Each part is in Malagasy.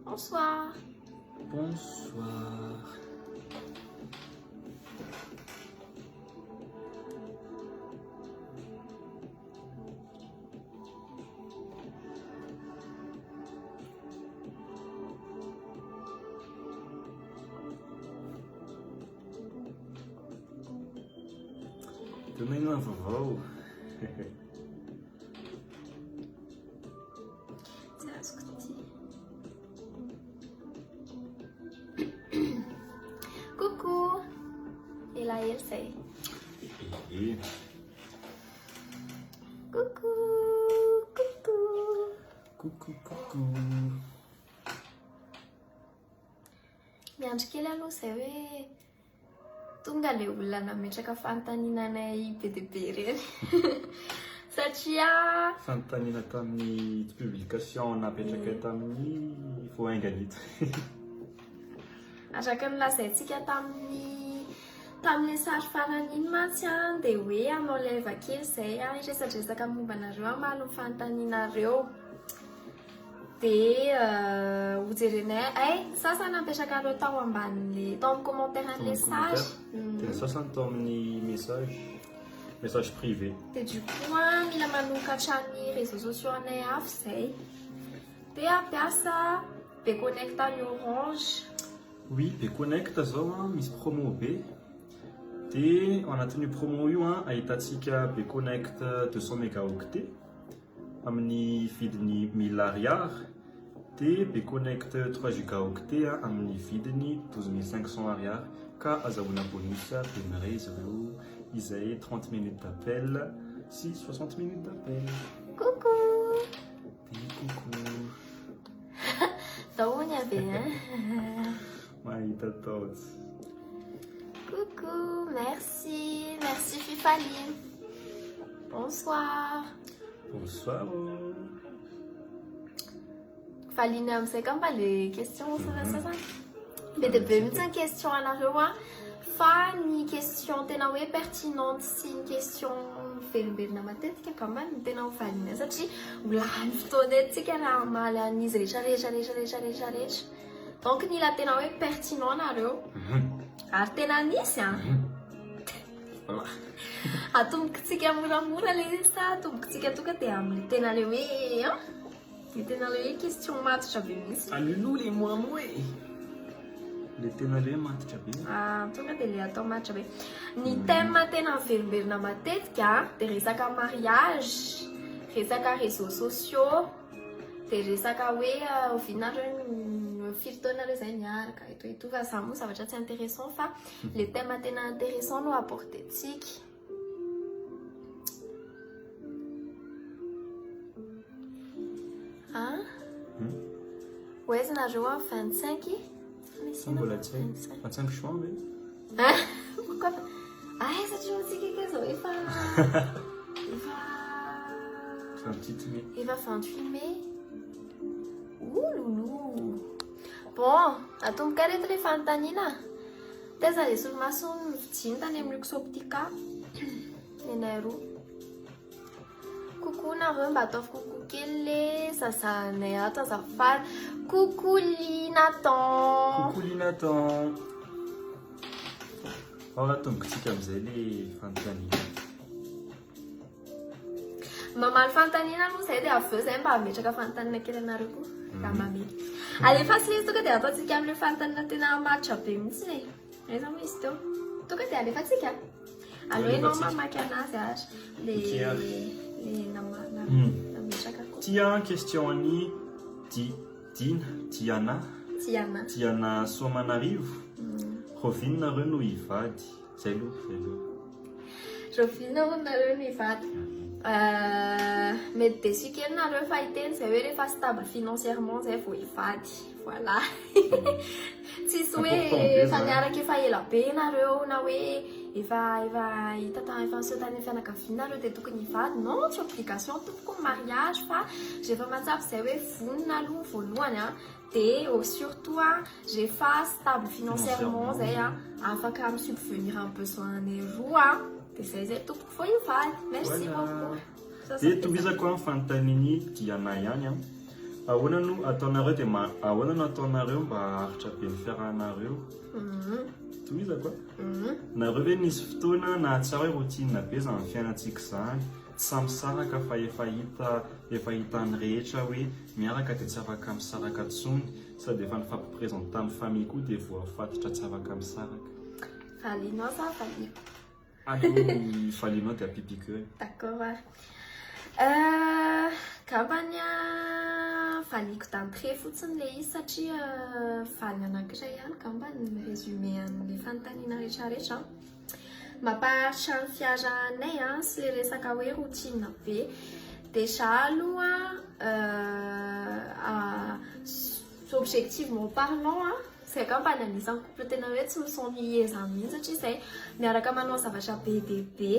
Bonsoir. Bonsoir. Também não vovó. Coucou. Et là, elle sait. Et Coucou. Coucou. coucou, coucou. Miandry kely aloha zay hoe tonga le olona nametraka fanontaniananay be dia be reny satria Fanontaniana tamin'ny publication napetraka tamin'ny voainganito. araka ny lazaintsika tamin'ny sary farany iny mantsy a dia hoe anao leva kely izay a iresadresaka mombanareo a malo ny fanontanianareo dia hojerenay sasany apetraka reo tao ambanin'le tao amin'ny commentaire an'le sary Tena sasany tao amin'ny message privé. dia du coup a mila manokatra ny réseaux sociaux anay hafa izay dia ampiasa be connecta ny orange. Oui, be connect zao a misy promo be. Dia ao anatin'io promo io a ahitantsika be connect 200 mégaoctets amin'ny vidiny 1000 ariary. Dia be connect 3 gigaoctets a amin'ny vidiny 12 500 ariary. Ka azahoana bonus primaire izy ireo izay 30 minutes d'appel sy 60 minutes d'appel. Coucou. Dia coucou. Dahoany aby hein. Mahita tots. Coucou, merci Fifaline. Bonsoir. Bonsoir. Faline amin'izay ka mba le question sasany be dia be mihitsy ny question anareo a fa ny question tena hoe pertinente sy ny question velomberona matetika quand même tena ho Faline satria olany fotoana etintsika raha amaly an'izy rehetra donc nila tena hoe pertinent nareo ary tena nisy a atombokitsika moramora le sa atombokitsika tonga dia amin'ny tena le hoe le tena le hoe question matotra be misy Alulu les moamoe. Le tena le matitra be. tonga dia le atao matotra be ny thème tena velomberona matetika dia resaka mariage, resaka réseaux sociaux, dia resaka hoe ovinareo firy taonareo zay niaraka ito fa za moa zavatra tsy intéressant fa le thème tena intéressant no apportentsika. Ouais, nareo a 25 Mbola tsy hay. 25 juin ve? pourquoi satria otsika ke zao efa 28 mai. Loulou. Bon, atomboka reto le fanontaniana teza le solomaso mividiany tany amin'ny luxe optica nenay roa. Coucou nareo mba ataovy coucou kely le zazanay ato azafady. Coucou Linatan. Coucou Linatan. Ora tombontsika amin'izay le fanontaniana. Mamaly fanontaniana aloha zay dia avy eo zay mba ametraka fanontaniana kely anareo koa raha mamely. Alefa sy izy tonga dia ataontsika amin'ilay fanontaniana tena matotra be mihitsy e. Aiza moa izy teo? Tonga dia alefantsika. Aleo ianao mamaky anazy ary le nametraka koa. Tia question any Diana Soamanarivo. Rovinareo no hivady. Zay aloha. Rovinareo nareo no hivady. Mety déçu kely nareo fahiteny zay hoe rehefa stable financièrement zay vao hivady. Voilà. Tsisy hoe efa niaraka efa ela be nareo na hoe efa niseho tany fianakavianareo dia tokony hivady. Non, tsy obligation tompoko ny mariage fa rehefa mahatsapa zay hoe vonona aloha voalohany a dia surtout rehefa stable financièrement zay a afaka misubvenir un besoin-nay roa dia zay tompoko vao hivady. Merci beaucoup. Dia tombizako amin'ny fanontaniany Diana ihany ahoana no ataonareo dia ahoana no ataonareo mba haharitra be ny fiarahanareo toizako nareo hoe nisy fotoana na tsara hoe routine be zany fiainantsika zany tsy samy saraka fa efa hita ny rehetra hoe miaraka dia tsy afaka misaraka ntsony sady efa nifampiprésente amin'ny famille koa dia voafatotra tsy afaka misaraka Valinao sa valiko? Allô, valinao dia apipiko eo. D'accord. Gambany valiko d'entrée fotsiny le izy satria valy anankiray ihany gambany ny résumé an'ilay fanontaniana rehetrarehetra. Mampaharitra ny fiaranay sy le resaka hoe routine be. Déjà aloha objectivement parlant c'est gambany anisan'ny couple tena hoe tsy misomie zany mihitsy satria zay miaraka manao zavatra be dia be.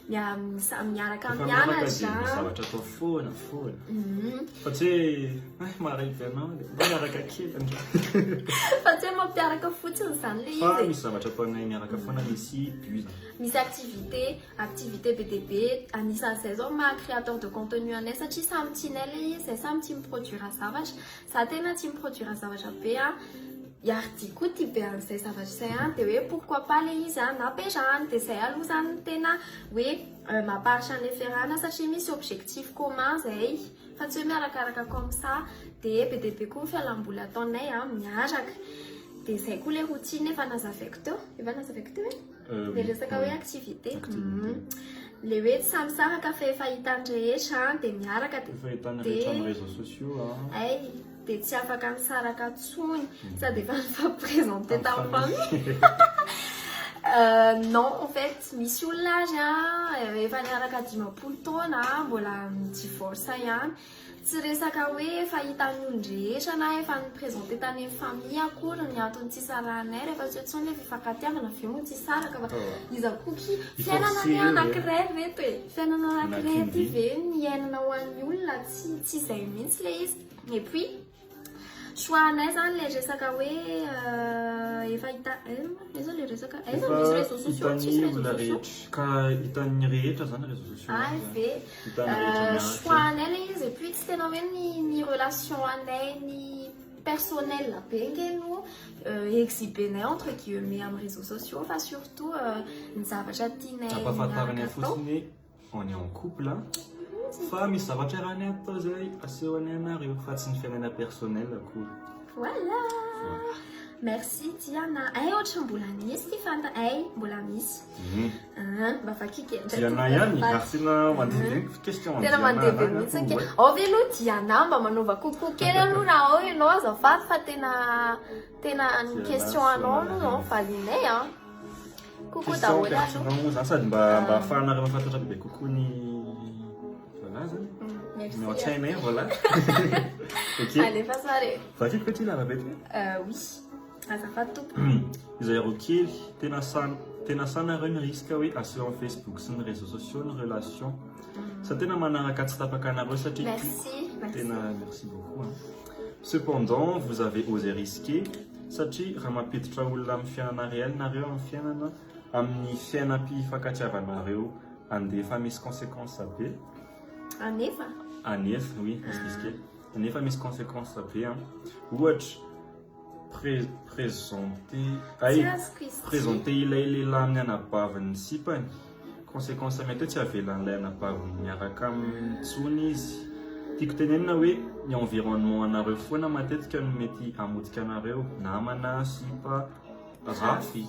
Miaraka mianatra zavatra atao foana fa tsy hoe maraiky anao dia miaraka kely fa tsy hoe mampiaraka fotsiny zany le fa izy misy zavatra ataonay miaraka foana misy bus misy activité be dia be anisan'izay zao maha créateur de contenu anay satria samy tianay le izy samy tia miproduire zavatra za tena tia miproduire zavatra be Yardi koa tia be an'izay zavatra izay dia hoe pourquoi pas le izy nampiarahany dia zay aloha zany tena hoe mampaharitra ny fiarahana satria misy objectif commun zay fa tsy hoe miarakaraka comme ça dia be dia be koa fialamboly ataonay miaraka dia zay koa le routine efa nazavaiko teo hoe le resaka hoe activité le hoe tsy samy saraka fa efa hitany rehetra dia miaraka efa hitany rehetra amin'ny réseaux sociaux dia tsy afaka misaraka ntsony sady efa nifampiprésente tamin'ny famille. Non, en fait, misy olona azy efa niaraka 10 taona mbola divorce ihany. Tsy resaka hoe efa hitany olona rehetra na efa niprésente tany amin'ny famille akory ny antony tsy sarahanay rehefa tsy hoe le fifankatiavana avy eo moa tsy saraka fa izy akoky fiainana ny anankiray reto e fiainana anankiray ty ve niainana ho an'ny olona tsy izay mihitsy le izy et puis choix anay zany le resaka hoe efa hita le resaka misy réseaux sociaux tsisy réseaux sociaux ka hitan'ny rehetra zany réseaux sociaux ve choix anay le izy et puis tsy tena hoe ny relation anay ny personnel be ngeno exhibenay entre guillemets amin'ny réseaux sociaux fa surtout ny zavatra tianay ampahafantarany fotsiny on est en couple fa misy zavatra raha atao zay asehony anareo fa tsy ny fiainana personnel akory voilà merci Diana ohatra mbola misy ty fanta mbola misy mba fakikendra Diana ihany garsina mandeha question tena mandeha be mihitsy velo Diana mba manova kokoa kely aloha raha ianao azafady fa tena ny question anao no valinay kokoa daholo zany sady mba ahafahanareo mafantatra be kokoa ny Merci. Voilà. Ok. Allez, passe allez. Va-t-il petit là, répète? Oui. Ah, ça va tout. Ils ont ok. Tena sana un risque oui à sur Facebook, sur les réseaux sociaux, une relation. Ça tena manara katstapa kanaro ça tu. Merci. Merci beaucoup. Cependant, vous avez osé risquer. Ça tu ramapit traoulam fiana réel nareo am fiana amni fiana pi fakatiavana reo ande famille conséquences à paix. Anefa, oui, risqué. Anefa misy conséquences après watch présenter ilay amin'ny anabaviny sipany conséquence mety tsy avelan'ilay anabaviny miaraka amintsony izy tiako tenenina hoe ny environnement anareo foana matetika no mety hamotika anareo namana sipa rafy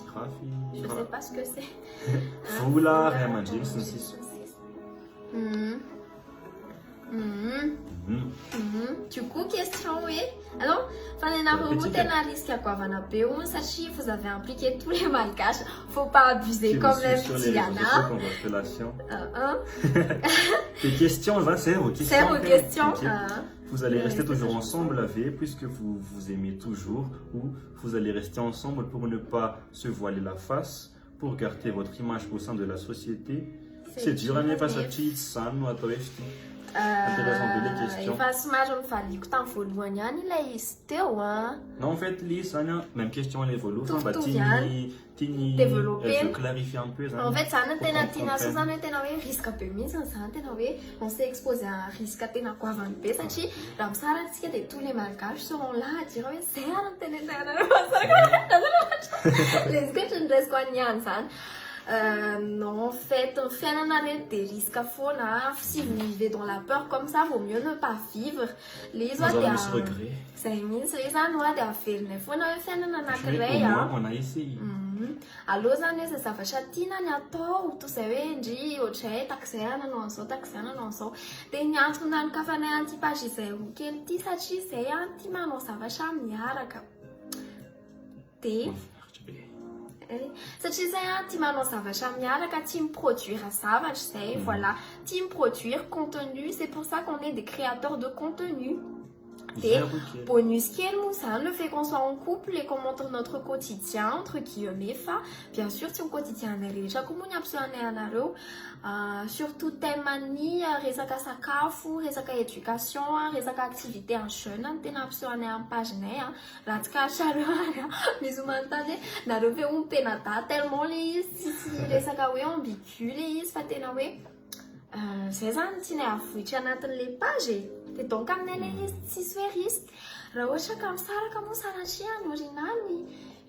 je sais pas ce que c'est vola ray aman-dreny sy ny sisa Du coup, question, oui. Alors, risque sachez, vous avez impliqué tous les malgaches. Faut pas abuser comme même Diana. Les questions, c'est vos questions. C'est vos questions. Vous allez rester toujours ensemble avec, puisque vous vous aimez toujours, ou vous allez rester ensemble pour ne pas se voiler la face, pour garder votre image au sein de la société. C'est dur, on n'est pas ça, Intéressant de les questions. Efa somary mivaliko tamin'ny voalohany ihany ilay izy teo a. Non, en fait, Lise, même question les volos. Mitovy ihany. Développer. Elle veut clarifier un peu. En fait, zany no tena tiana so zany hoe tena hoe risque be mihitsy zany tena hoe on s'est exposé à un risque tena goavany be satria raha misara antsika dia tous les malgaches seront là à dire hoe zay ary no tena les que ny resiko anihany zany. Non, en fait, fiainana reto des risques foana. Si vous vivez dans la peur comme ça, vaut mieux ne pas vivre. Les autres, il y a regret. C'est mince, les autres, il y a faire foana fiainana anankiray. On a essayé. Aloha zany hoe zay zavatra tiana ny atao toy izay hoe ndry ohatray takizay nanao an'izao takizay nanao an'izao dia ny antony nanokafanay an'ity page izay kely ity satria izay tia manao zavatra miaraka dia satria izay tia manao zavatra miaraka tia miproduire zavatra izay voilà tia miproduire contenu, c'est pour ça qu'on est des créateurs de contenu. Et bonus le fait qu'on soit en couple et qu'on montre notre quotidien entre guillemets bien sûr si on quotidien surtout thème ani resaka sakafo resaka éducation resaka activité en jeune tena ampisehoanay amin'ny page nay raha tsy karatsara misy manontany hoe nareo ve ompena tellement le izy tsy resaka hoe ambigu le izy fa tena hoe zay zany tianay avohitra anatin'le page et donc aminay le izy tsisy hoe risque raha ohatra ka misaraka moa sanatria ny orinany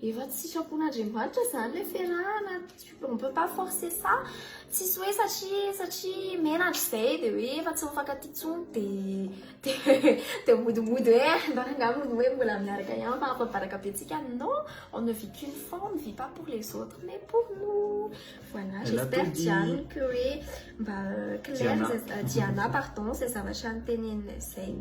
efa tsy sitrapon'Andriamanitra zany le fiarahana on peut pas forcer ça tsisy hoe satria menatra izay dia hoe efa tsy mifankatia intsony dia modimody hoe mbarangamony hoe mbola miaraka ihany fa ampabaraka be antsika non on ne vit qu'une fois on ne vit pas pour les autres mais pour nous voilà j'espère Diane que hoe mba Claire Diana pardon c'est zavatra nyteneninay izay.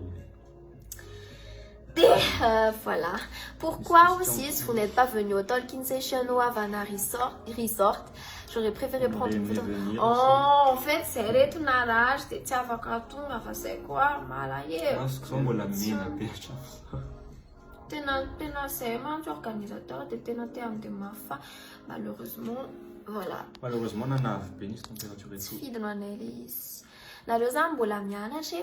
Voilà. Pourquoi aussi, si vous n'êtes pas venu au Tolkien Session ou Havana Resort, j'aurais préféré prendre une photo. Oh, en fait, c'est retunarage, c'est tiavakatunga, c'est quoi, malaye. Tena c'est un organisateur de tena terme de mafa. Malheureusement, voilà. Malheureusement, on a béni température et tout. Fille de Manelis. Nareo zany mbola mianatra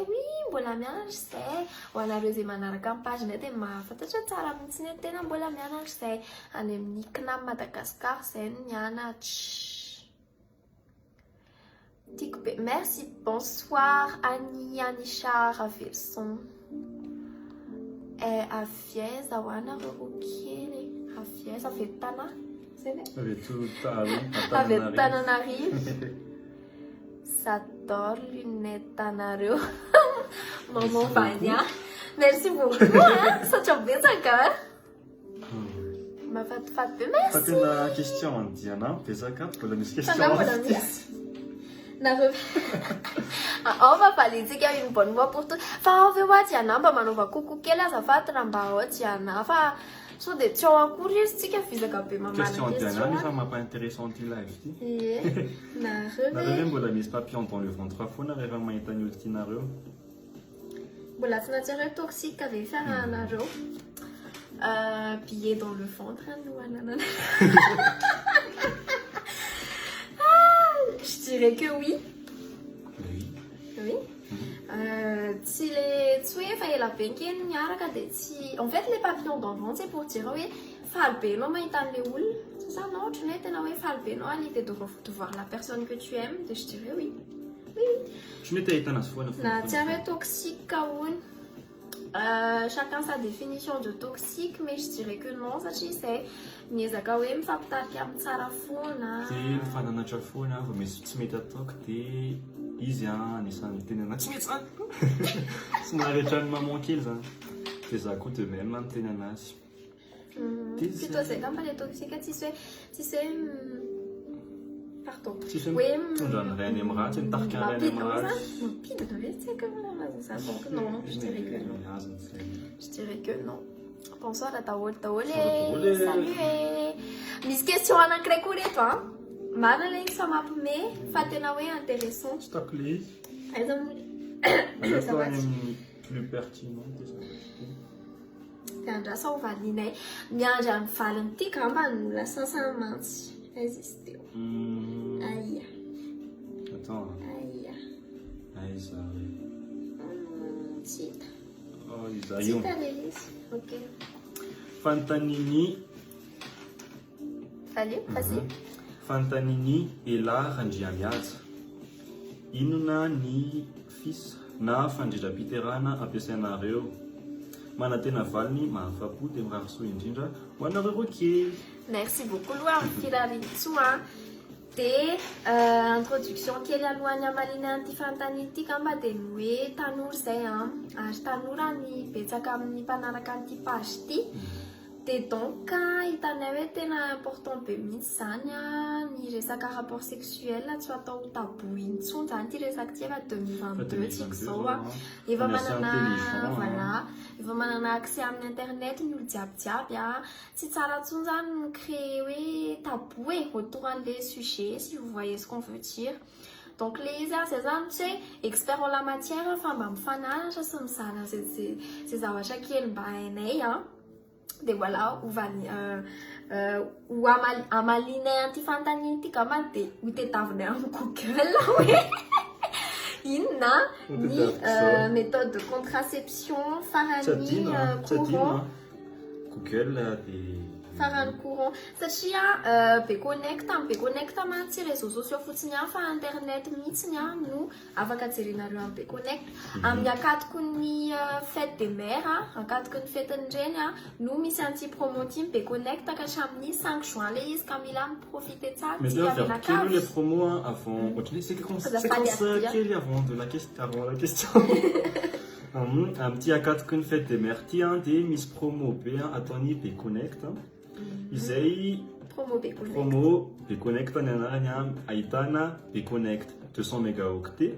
mbola mianatra izay ho anareo izay manaraka amin'ny page-nay dia mahafantatra tsara mihitsy ny tena mbola mianatra izay any amin'ny CNAM Madagascar izay no mianatra. Tiako be. Merci, bonsoir Annie Anisha Ravelson. Aviez ahoana rorokely Aviez avy tana zay ve avy Tananarivo. J'adore lunettes anareo. Maman Vania. Merci beaucoup. Satria betsaka. Mafatifaty be merci. Fa tena question Diana, betsaka mbola misy question. Ao mapalitsika une bonne fois pour tout. Fa ao ve hoa Diana mba manaova coucou kely azafady raha mba ao Diana fa so dia tsy ao akory izy tsika vizaka be mamana question Diana nefa mampa-intéressante io live ity. Nareo mbola misy papillon dans le ventre foana rehefa mahita ny olona tianareo. Mbola tsy natsareo toxique ve fiarahanareo. Billet dans le ventre no ananana. Je dirais que oui. Oui. Si les tués fa ela be kely miaraka dia tsy en fait les papillons dans le ventre c'est pour dire oui faly be anao mahita an'le olona c'est ça non tu n'es tena hoe faly be anao à l'idée de voir la personne que tu aimes je dirais oui. Tu n'es ahitana azy foana na tsy ary toxique ka hono. Chacun sa définition de toxique mais je dirais que non satria c'est miezaka hoe mifampitarika amin'ny tsara foana. Dia mifananatra foana vao misy tsy mety ataoko dia izy anisan'ny teny anazy tsy mety zany. Somary rehetrany maman kely zany. Dia za koa de même ny teny anazy. Plutôt c'est comme les toxiques tsisy hoe pardon. Tsisy hoe mitondra ny ray any amin'ny ratsy mitarika ny ray any amin'ny ratsy. Mampidina ve tsy haiko ça donc non je dirais que non. Je dirais que non. Bonsoir à Taol. Salut. Misy question anankiray koa reto a. Marina le izy fa mampime fa tena hoe intéressant. Stock les. Aiza plus pertinent dia andrasa ho valinay miandry amin'ny valiny ity gamba no lasasany mantsy aiza izy teo. Aia. Attends. Aia. Aiza. tsy hita. Iza Tsy io. hita le izy. Ok. Fanontaniany Allez, vas-y. Fanontaniany Ela Randriamihaja. Inona ny fisa na fandrindram-piterahana ampiasainareo? Manantena valiny mahafapo dia mirary soa indrindra ho anareo roa kely. Merci beaucoup aloha amin'ny firarin-tsoa. Dia introduction kely alohan'ny hamalina an'ity fanontaniana ity kamba dia ny hoe tanora izay ary tanora ny betsaka amin'ny mpanaraka an'ity page ity. Dia donc hitanay hoe tena important be mihitsy zany ny resaka rapport sexuel tsy atao tabou intsony zany ity resaka ity efa 2022 tsika zao efa manana voilà efa manana accès amin'ny internet ny olo jiabijiaby tsy tsara intsony zany ny créer hoe tabou autour an'le sujet si vous voyez ce qu'on veut dire. Donc les c'est ça, tu sais, expert en la matière, enfin mba mifanaritra sy mizara zay zavatra kely mba hainay dia voilà ho amalinay an'ity fanontaniana ity kama dia ho tediavinay amin'ny Google hoe inona ny méthode de contraception farany courant. Google dia farany courant satria be connecta mantsy réseaux sociaux fotsiny fa internet mihitsiny no afaka jerinareo amin'ny be connect amin'ny akatoko ny fête des mères akatoko ny fetiny reny no misy anti promoty be connect ka hatramin'ny 5 juin le izy ka mila miprofiter tsara mais d'ailleurs vers quel les promos avant c'est comme ça quel avant la question un petit akatoko ny fête des mères tia dia misy promo be ataony be connect izay promo be connect ny anarany ahitana be connect 200 mégaoctets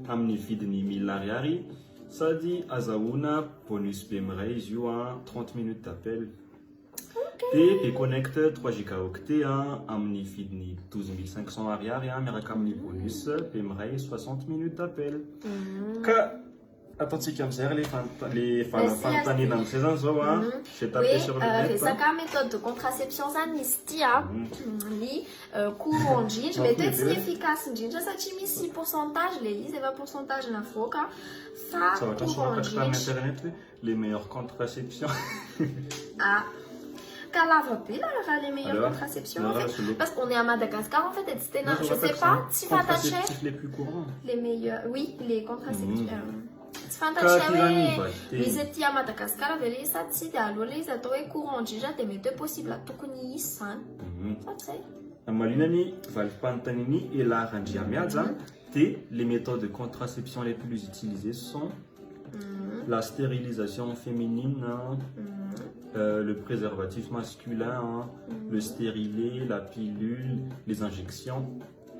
amin'ny vidiny 1000 ariary sady azahoana bonus be miray izy io 30 minutes d'appel. Dia be connect 3 gigaoctets amin'ny vidiny 12500 ariary miaraka amin'ny bonus be miray 60 minutes d'appel. Ka ataontsika amizay les fanontaniana amizay zany zao j'ai tapé sur le net resaka méthode de contraception zany izy ity ny courant indrindra mety hoe tsy efficace indrindra satria misy pourcentage le izy efa pourcentage navoaka fa courant indrindra internet les meilleures contraceptions ka lava be là les meilleures contraceptions en fait parce qu'on est à Madagascar en fait et c'est je sais pas si fantaché les plus courants les meilleurs oui les contraceptions tsy fantatry hoe misy aty à Madagascar ve le izy sa tsy dia aloha le izy atao hoe courant indrindra dia mety hoe possible tokony isy zany fa tsy hay malinany valim-panontaniany Ela Randriamihaja dia les méthodes de contraception les plus utilisées sont la stérilisation féminine le préservatif masculin le stérilet, la pilule, les injections,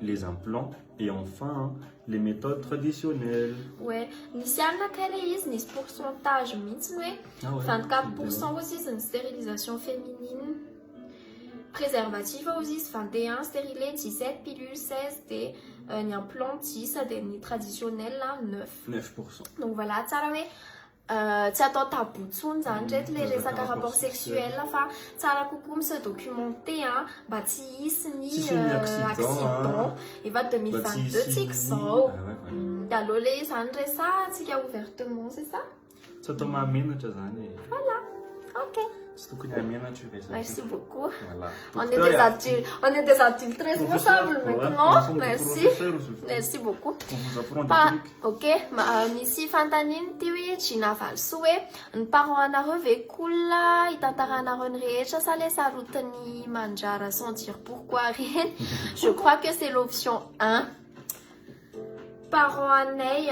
les implants et enfin les méthodes traditionnelles. Ouais, nisy anna kale izy nisy pourcentage mihitsiny hoe 24% aussi c'est une stérilisation féminine, préservatif aussi 21, stérilet 17, pilule 16 et ny implant 10 dia ny traditionnel 9%. Donc voilà, tsara hoe tsy atao tabou intsony zany reto le resaka rapport sexuel fa tsara kokoa mise documenter mba tsy hisy ny accident efa 2022 tsika zao dia aloha le zany resatsika ouvertement c'est ça tsy atao mahamenatra zany voilà ok tsy tokony hamenatra merci beaucoup on est des adultes responsables maintenant merci beaucoup ok misy fanontaniana ty hoe Gina Valso hoe ny parent anareo ve cool hitantaranareo ny rehetra sa le sarotiny mandrara sans dire pourquoi reny je crois que c'est l'option 1 parent anay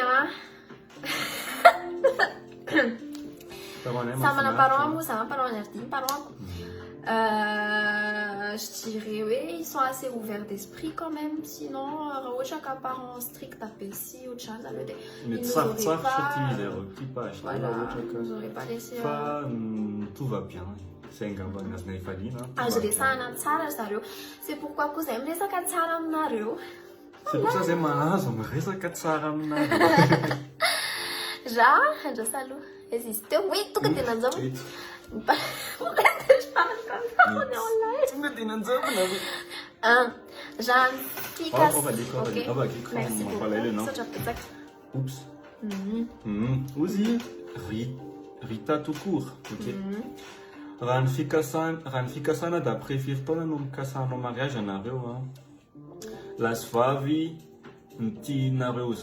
samana parent moa sama parent niardiny parent je dirais oui ils sont assez ouverts d'esprit quand même sinon raha ohatra ka parent strict apesy ohatrany zany hoe mety sarotsarotra utiliser typage ils auraient pas laissé fa tout va bien c'est ngamba nazana ifalina azo resahana tsara zareo c'est pourquoi koa zay miresaka tsara aminareo c'est pour ça zay mahazo miresaka tsara aminareo ra andrasa aloha existe teo oui tonga dia nanjava tonga dia nanjavana Jeanne Picasso. Ok. Merci beaucoup. Oups. Ozy Rita tout court. Ok. Raha ny fikasana d'après firy taona no mikasanao mariage anareo lasa vavy no tianareo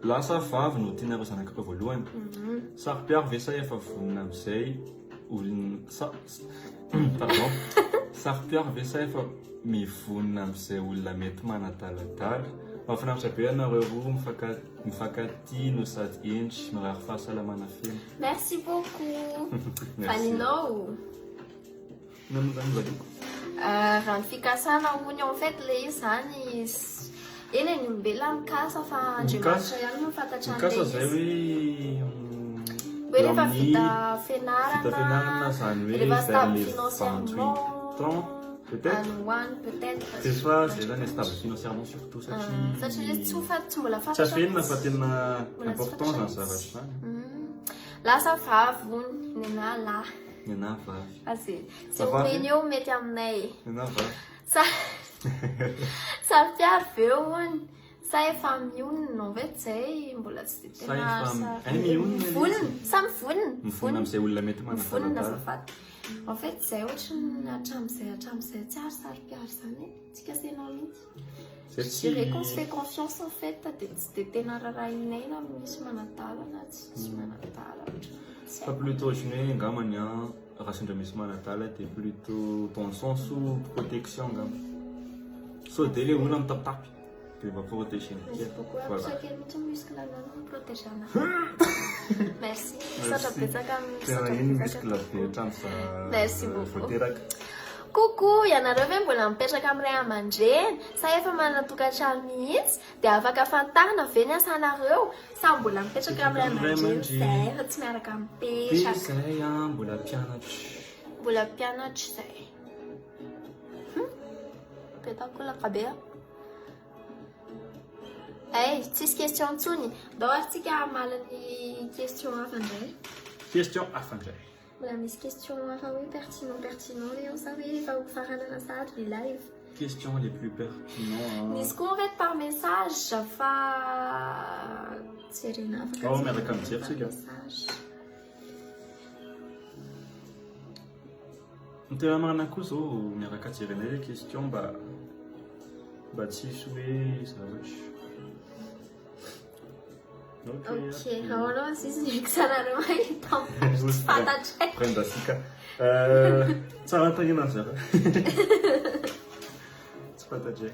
lasa vavy no tianareo zanak'ireo voalohany. Sary-piaro ve sa efa vonona amizay pardon. Sary-piaro ve sa efa mivonona amizay olona mety manadaladala. Mahafinaritra be anareo roa mifankatia no sady endry mirary fahasalamana feno. Merci beaucoup. Vaninao. Raha ny fikasana hony en fait le izy zany eny any olombelona mikasa fa Andriamanitra ihany no mifantatra mikasa zay hoe rehefa vita fianarana zany hoe rehefa stable vers les 28 ans peut-être. Peut-être. C'est ça, c'est là stable financièrement surtout satria tsy mbola tsy afenina fa tena important zany zavatra zany. Lasa vavy hony nena lahy. Nena vavy. Tsy omeny eo mety aminay. Nena vavy. Sary-piaro ve hony sa efa mionona en fait zay mbola tsy de tena vonona samy vonona mivonona amizay olona mety manadaladala. En fait zay ohatrany hatramizay tsy ary sary-piaro zany tsika senao mihitsy. Je dirais qu'on se fait confiance en fait de tsy de tena rarahinay na misy manadala na tsy manadala. Pas plutôt ohatrany hoe ngamany raha sendra misy manadala de plutôt dans le sens où protection ngamba. So de le olona mitapitapy de va protéger. Pourquoi chaque mihitsy muscle anao protéger anazy. Merci. Satra betsaka amin'ny muscle be hatrany Merci beaucoup. Voateraka. Coucou, ianareo ve mbola mipetraka amin'ny ray aman-dreny sa efa manatokantrano mihitsy dia afaka fantarina ve ny asanareo sa mbola mipetraka amin'ny ray aman-dreny zay fa tsy miaraka mipetraka. Zay mbola mpianatra. Mbola mpianatra zay. Petakolaka be. Tsisy question ntsony. Dao aritsika amala ny question hafa indray. Question hafa indray. Mbola misy question hafa hoe pertinent eo sa hoe efa ho farana sady ny live. Question les plus pertinents. Misy koa en fait par message fa tserena afaka. Miaraka amin'ny tsika. Ny tena marina koa zao miaraka tserena le question mba tsisy hoe zavatra. Ok, alors si c'est que ça n'a rien à prenda sika. Tsara tagina zara. Tsy fantatray.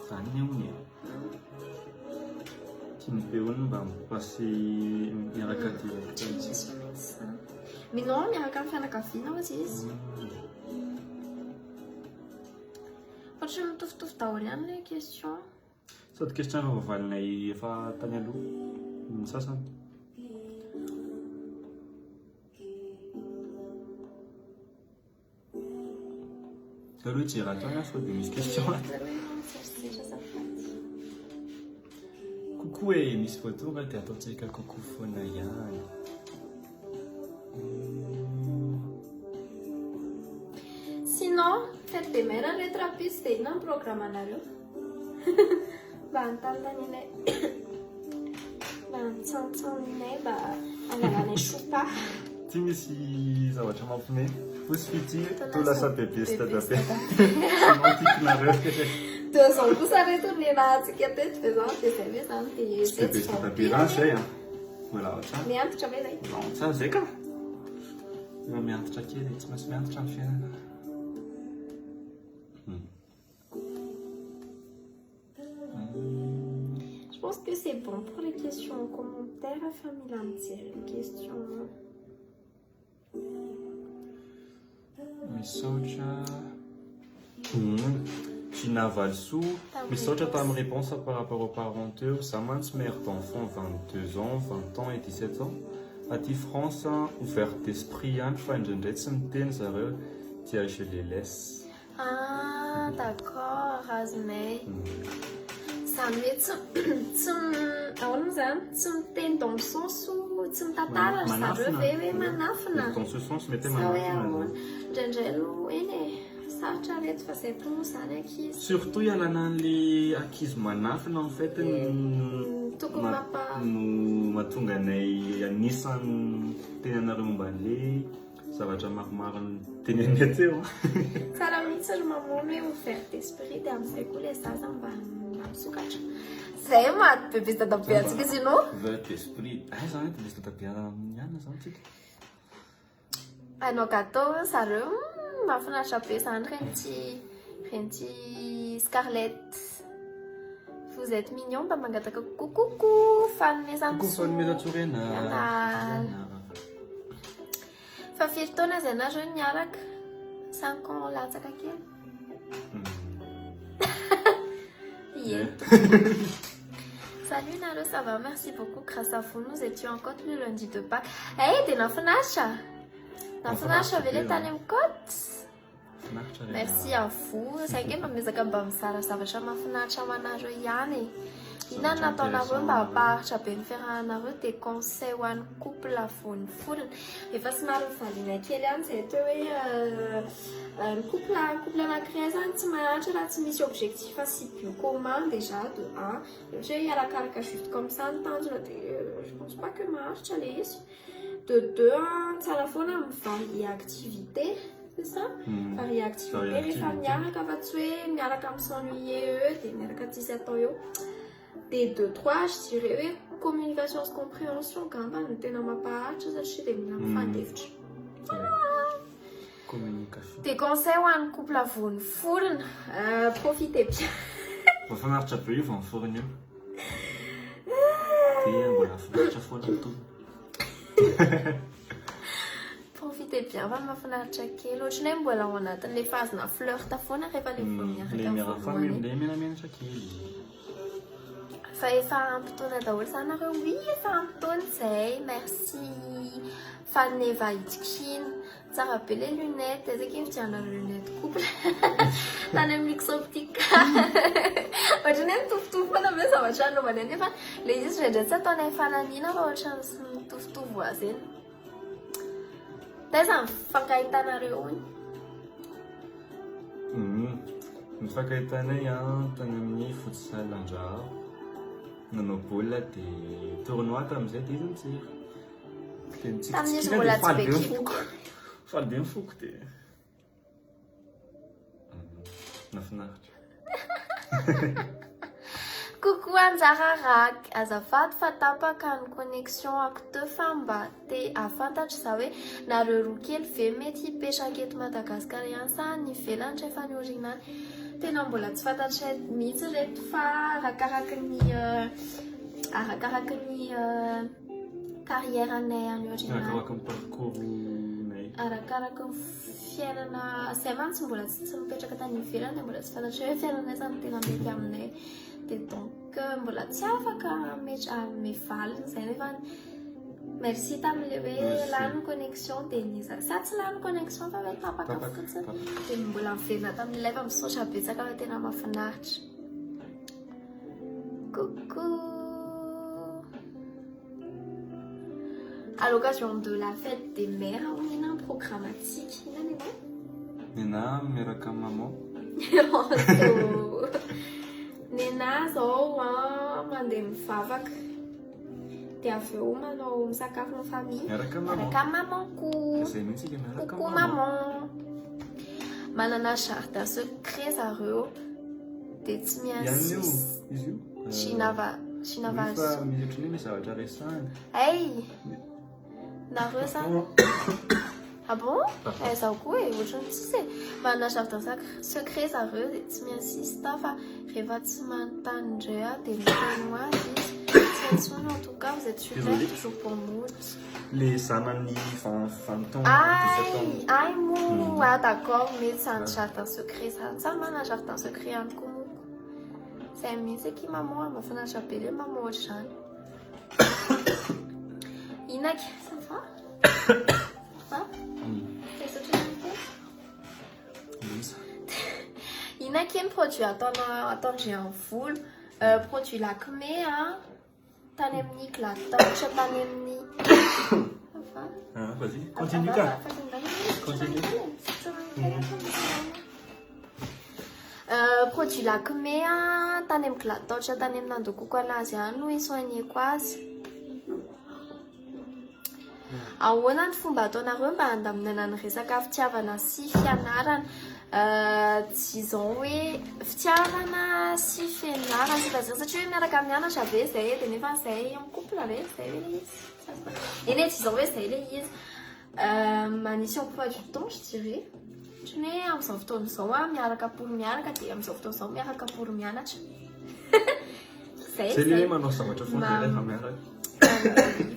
Zany ony. Tiany mba mipasy miaraka ty. Mais non, miaraka amin'ny fianakaviana ozy izy. Ohatra mitovitovy daholo ihany le question. Sady question voavalinay efa tany aloha ny sasany. Aloha tsy raha tany fa dia misy question. Coucou e misy photo raha dia ataontsika coucou foana ihany. Sinon, fête des mères retrapistes dia inona ny programme anareo? Mba hanontanitanay mba hanotsanotsaninay mba hangalanay sopa. Ty misy zavatra mampiomehy. Fosy fity to lasa bebe sy dadabe. Mantikinareo. Dia izao kosa reto ny rahantsika teto dia izao dia izay hoe zany dia sy bebe sy dadabe raha zay voilà ohatrany. Miantitra ve zay? Ohatrany zay ka. Miantitra kely tsy maintsy miantitra ny fiainana. Je pense que c'est bon pour les questions en commentaire. Famille entière, les questions. Misaotra. Gina Valsou. Misaotra ta réponse par rapport aux parents. Samantha, mère d'enfant, 22 ans, 20 ans et 17 ans. Ati France, ouverte d'esprit, tiens, je les laisse. Ah, d'accord, Azmei. Ça met ça. zany tsy miteny dans le sens ou tsy mitatara zareo ve hoe manafina Dans ce sens, mettez sa hoe manafina. ahoana indraindray no eny e sarotra reto fa zay tono zany ankizy Surtout ialana an'le ankizy manafina en fait tokony no mahatonga anay anisany teny anareo momba an'le zavatra maromaro tenenay teo. tsara mihitsy ry mamono hoe ouvert d'esprit dia amin'izay koa le zaza mba misokatra zay maty bebe dadabe antsika izy ianao Ouvert d'esprit. Zany hoe tendesy tatabe ihany zany tsika. anao gâteau zareo mahafinaritra be zany renty Scarlett vous êtes mignon mba mangataka coucou fanomezana Coucou fanomeza tsorena. fa firy taona zay anareo niaraka 5 ans latsaka kely yeah. Salut Nalo, ça va? Merci beaucoup. Grâce à vous, nous étions en côte le lundi de Pâques. Hey, t'es nafinasha? Nafinasha vele tany amin'ny côte? Merci à vous. Saingy mamezaka mba mizara zavatra mahafinaritra amanareo ihany. Inona nataonareo mba hampaharitra be ny fiarahanareo dia conseil ho an'ny couple vonifodina. Efa somary mivaliana kely ihany zay teo hoe ny couple anankiray zany tsy maharitra raha tsy misy objectif assez bien commun déjà de 1. Ohatra hoe arakaraka juste comme ça ny tanjona dia je pense pas que maharitra le izy. De 2 tsara foana mivarie activité. C'est ça? Varie activité rehefa miaraka fa tsy hoe miaraka m'sennuyer eux dia miaraka tsisy atao eo. Des 2, 3, je dirais oui, communication et compréhension quand même, t'es dans ma part, je suis des Communication. Tes conseils ou un couple à vous, fourne, profitez bien. On va faire un peu, ils vont fournir. Et voilà, faut faire tout. Profitez bien, va me faire checker. L'autre, je n'aime pas la on a les phases na fleur, ta faune arrive à les premières. Les meilleures familles, les meilleures checker. Fa efa ampitona daholo zanareo oui efa ampitona zay merci faneva itikiny tsara be le lunette ezaka iny fidianareo lunette couple tany amin'ny luxe optique ohatrany hoe mitovitovy foana be zavatra anaovany any nefa le izy indraindray tsy ataonay fananiana fa ohatrany sy mitovitovy ho azy eny taiza mifakaitanareo iny mifakaitanay tany amin'ny futsal Andrao nanao baolina dia tournoi tamin'izay dia izy mitsiry. Tamin'izy mbola tsy be kipoka. Faly be mifoko dia nafinaritra. Coucou Anjararak, azafady fa tapaka ny connexion teo fa mba te afantatra za hoe nareo roa kely ve mety hipetraka eto Madagasikara ihany sa ny ivelany rehefa ny orinany. Tena mbola tsy fantatray mihitsy reto fa arakaraka ny carrière anay any orinany. Arakaraka ny parcours nay. Arakaraka ny fiainana zay mantsy mbola tsy mipetraka tany ivelany dia mbola tsy fantatray hoe fiainanay zany tena mety aminay. Dia donc mbola tsy afaka mevalina zay nefa merci tamin'le hoe lany connexion dia niza sa tsy lany connexion fa hoe tapaka fotsiny dia mbola miverina tamin'ilay fa misaotra betsaka hoe tena mahafinaritra. Coucou. À l'occasion de la fête des mères, on a un programmatique. Nena miaraka amin'ny maman. Nena zao mandeha mivavaka dia avy eo manao misakafo amin'ny famille Miaraka mamanko. Zay mihitsy ilay miaraka Coucou maman. Manana jardin secret zareo dia tsy miansy izy io Shinava fa mihoatra ny zavatra resahany. Hey nareo zany ah bon? Zaho koa ohatrany tsisy manana jardin secret zareo dia tsy miansista fa rehefa tsy manontany indray dia miteny azy izy tsy antsoina en tout cas vous êtes super toujours pour nous. Les zanany fanton. Ay mo d'accord mety zany jardin secret zany sa manana jardin secret ihany koa moko zay mihitsy aky maman mahafinaritra be le maman ohatr'izany. Inaky ça va? Inaky ny produit ataondry amin'ny volo produit Lakmé tany amin'ny glataotra tany amin'ny Ah, vas-y, continue ka. Continue. Produit Lakmé tany amin'ny glataotra tany amin'ny nandokoko anazy any no isoigneko azy. Ahoana ny fomba ataonareo mba handaminana ny resaka fitiavana sy fianarana? Disons hoe fitiavana sy fianarana c'est-à-dire satria hoe miaraka mianatra be zay dia nefa zay en couple be zay hoe le izy. Eny disons hoe zay le izy. Manisy emploi du temps je dirais. Ohatrany hoe amin'izao fotoana izao miaraka pour miaraka dia amin'izao fotoana izao miaraka pour mianatra. Zay C'est lui manao zavatra foana rehefa miaraka.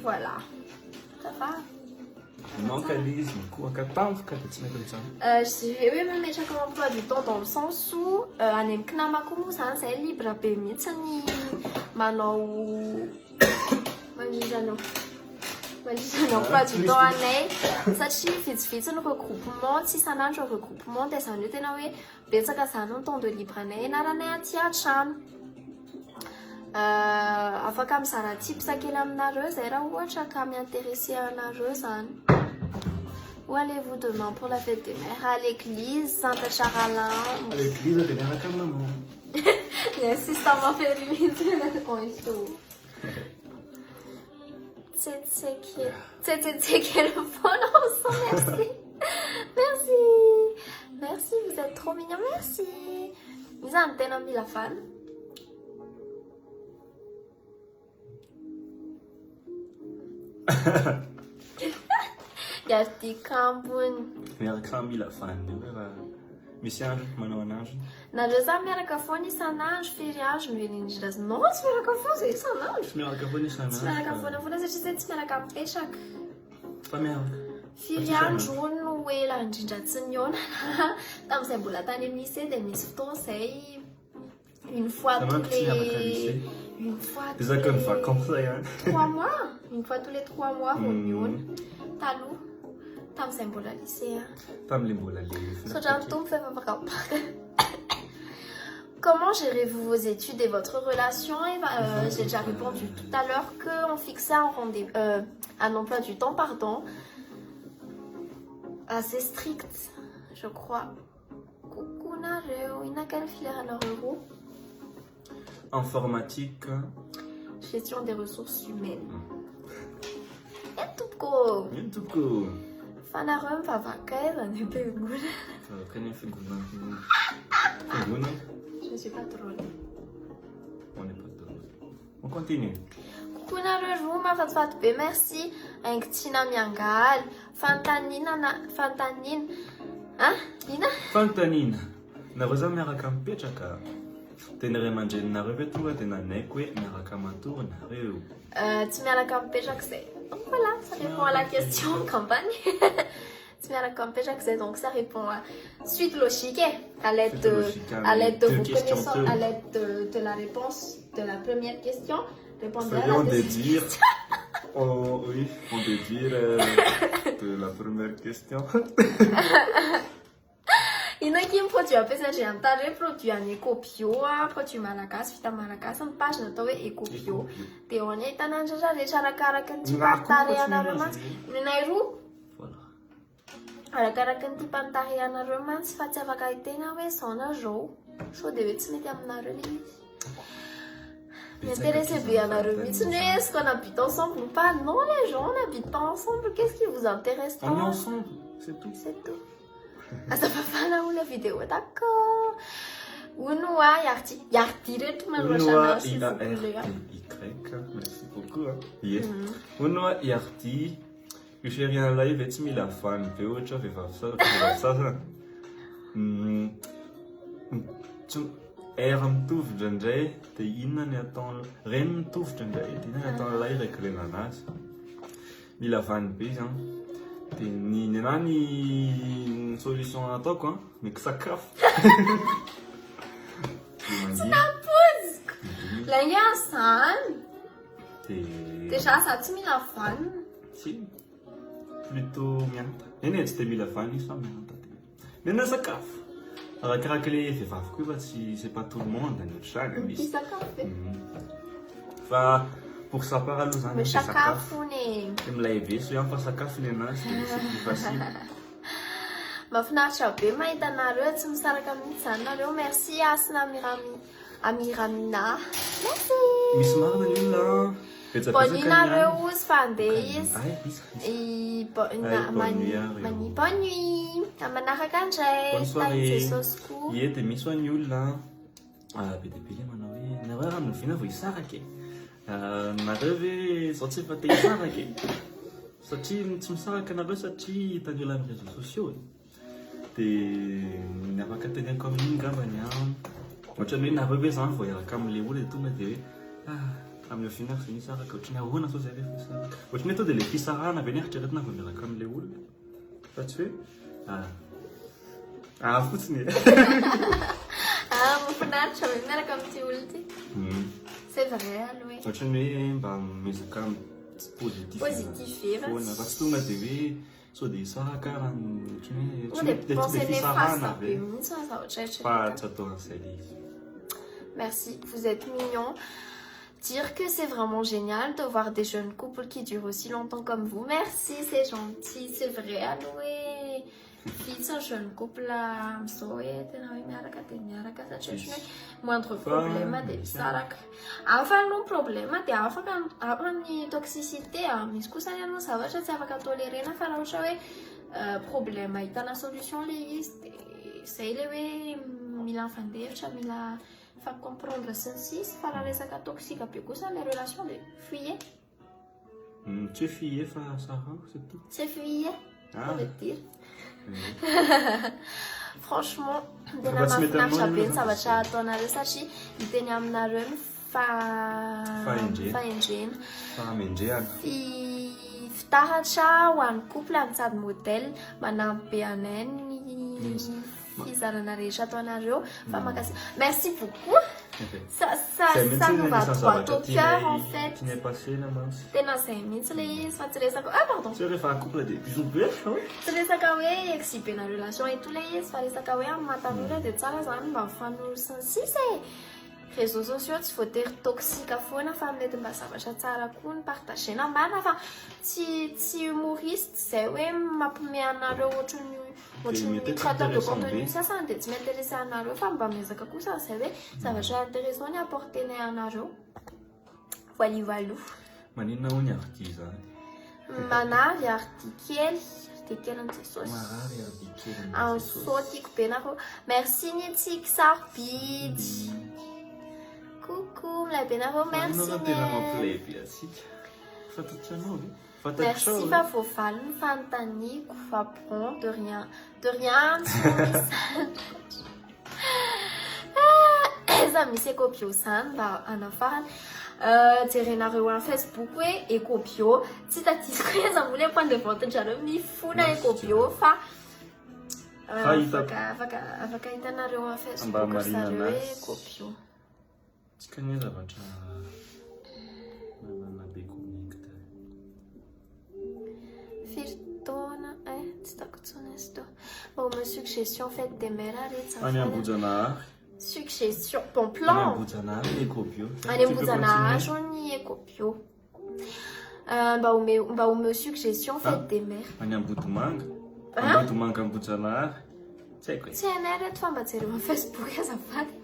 Voilà. Ça va? Manque à lise, mikoaka tampoka dia tsy mety Je dirais hoe mametraka emploi du temps dans le sens où any amin'ny kinamako moa zany zay libre be mihitsy ny manao mandrindra emploi du temps anay satria vitsivitsy ny regroupement tsy isan'andro regroupement dia zany hoe tena hoe betsaka zany ny temps de libre anay anaranay aty an-trano. Afaka mizara tips kely aminareo zay raha ohatra ka miintéressé anareo zany. Où allez-vous demain pour la fête des mères? À l'église Sainte-Charalin. À l'église dia miaraka amin'ny maman. Merci, ça m'a fait limite. C'est quel bon enfant, merci. Merci. Merci, vous êtes trop mignons, merci. Vous avez un tel ami la fan. Yati Kambun. Miaraka mila fan dia misy andro manao anazy. Nareo zany miaraka foana isan'andro feriage mivelindrindra azy. Non, tsy miaraka foana zay isan'andro. Miaraka foana isan'andro. Tsy miaraka foana satria zay tsy miaraka mipetraka. Fa miaraka. Firy andro no ela indrindra tsy niona. Tamin'izay mbola tany amin'ny lycée dia misy fotoana zay une fois tous les... Une fois tous les... Des vacances, 3 mois. Une fois tous les 3 mois, on miona. Taloha. Tamin'izay mbola lycée. Tamin'ilay mbola lycée. Sotra mitombo fa Comment gérez-vous vos études et votre relation? J'ai déjà répondu tout à l'heure qu'on fixait un emploi du temps, pardon, assez strict, je crois. Coucou Nareo, il n'a quelle filière alors Euro? Informatique. Gestion des ressources humaines. Et tout court. Et tout court. Fanarum Favakai, on est peu good. Je ne suis pas drôle. On n'est pas drôle. On continue. Coucou Nareo, ma fatfat be, merci. Angtina Miangal, Fantanine. Hein? Lina? Fantanine. Nareo miaraka mipetraka. Tena ray aman-dreninareo ve tonga dia nanaiko hoe miaraka matory nareo. Tsy miaraka mipetraka zay. Donc voilà, ça répond à la question campagne. Tsy miaraka mipetraka zay, donc ça répond à suite logique à l'aide de vos connaissances, à l'aide de la réponse de la première question. Répondez à la deuxième. Oh oui, on déduire de la première question. Inaky produit apesa j'ai antare produit any Ecobio produit malagasy vita malagasy ny page natao hoe Ecobio dia ao any ahitana ny rehetra arakaraka ny tipan-tarehanareo mantsy ninay roa arakaraka ny tipan-tarehanareo mantsy fa tsy afaka hitena hoe zao na zao sao dia hoe tsy mety aminareo le izy m'intéresse be anareo mihitsy ny hoe est-ce qu'on habite ensemble ou pas? Non les gens on habite ensemble, qu'est-ce qui vous intéresse? On est ensemble, c'est tout. C'est tout. Ah, ça va pas là où la vidéo, d'accord. Unoa, Yarti, reto Unoa, il a R, Y, merci beaucoup. Yes. Unoa, Yarti, que j'ai rien live, et tu m'as la fan, puis autre, fait ça. R mitovy ndraindray dia inona ny atao reny mitovitra indray dia inona ny atao lay raiky renanazy mila vany be izy dia ny anahy ny solution ataoko mikisakafo tsy napoziko lay asany dia za tsy mila vany si plutôt mianta eny tsy dia mila vany izy fa mianta dia nena sakafo arakaraka le vehivavy koa fa tsy c'est pas tout le monde ny ohatrany misy fa Pour sa part aloha zany me sakafony dia milay be so ihany fa sakafony anazy dia c'est plus facile. Mahafinaritra be mahita anareo tsy misaraka mihitsy zany nareo merci Asina Amiramina merci Misy marina ny olona bonne nuit nareo ozy fa andeha izy Ay, bisy. bonne nuit manaraka indray Bonne soirée. Jesosy koa Ie dia misy ho an'ny olona be dia be ilay manao hoe nareo raha miviana vao hisaraka nareo ve zao tsy efa te hisaraka satria tsy misaraka nareo satria hitan'olona amin'ny réseaux sociaux dia ny afaka teneniko amin'iny ngambany ohatrany hoe nareo ve zany vao iaraka amin'ilay olona dia tonga dia hoe amin'ny finary zay nisaraka ohatrany ahoana sao zay rehefa hisaraka ohatrany hoe to dia ilay fisarahana be ny eritreretina vao miaraka amin'ilay olona fa tsy hoe fotsiny mahafinaritra be miaraka amin'ity olona ty c'est vrai aloha ohatrany hoe mba mezaka positif foana fa tsy tonga dia hoe sao dia hisaraka raha ohatrany hoe tsy dia fisarahana be fa tsy atao an'izay ilay izy. Merci, vous êtes mignons. Dire que c'est vraiment génial de voir des jeunes couples qui durent aussi longtemps comme vous. Merci, c'est gentil, c'est vrai. Alloué, c'est un jeune couple là, moindre problème des sarak. Enfin, non problème, des avant ni toxicité, mais ce que ça y a, ça va, ça va tolérer, na faire un choix. Problème, il y a une solution liste. C'est le Milan Fandevcha, Milan. Faire comprendre ceci, fa la resaka toxique be kosa les relations de fuyer. Tu es fille fa Sarah, c'est tout. C'est fuyer, on veut dire. Franchement, tena mahafinaritra be ny zavatra ataonareo satria hiteny aminareo ny fahendrena. Fitaratra ho an'ny couple amin'ny sady modèle manampy be anay ny fizarana rehetra ataonareo fa makasi. Merci beaucoup. Ça nous va droit au cœur en fait. Tena zay mihitsy le izy fa tsy resaka pardon. Tsy rehefa couple dia bisous be. Tsy resaka hoe exhiber na relation et tout le izy fa resaka hoe amin'ny matan'olona dia tsara zany mba mifanolosana sisa réseaux sociaux tsy voatery toxique foana fa mety mba zavatra tsara koa ny partagena mbana fa tsy humoriste zay hoe mampime anareo ohatrany créateur de contenu sasany dia tsy m'intéresse anareo fa mba miezaka kosa zay hoe zavatra intéressant ny apportenay anareo voilivalo maninona ho ny arty zany manary arty kely ny Jesosy sautiko be nareo merci ny tsika sarobidy coucou la benaro merci merci fa faut fallu fantanique fa bon de rien ça mi c'est copio san mba anafarana jerenareo amin'ny Facebook hoe ekobio tsy tatisiko hoe zamole point de vente njareo mifona ekobio fa afaka hitanareo amin'ny Facebook zareo hoe ekobio tsy ka ny zavatra manana be connecte firtona tsy tako tsona izy to bon me suggestion faites des mères any Ambojanahary suggestion bon plan any Ambojanahary ekobio any Ambojanahary ny ekobio mba ome suggestion faites des mères any Ambodimanga Ambojanahary tsy anay reto fa mba jereo amin'ny Facebook azafady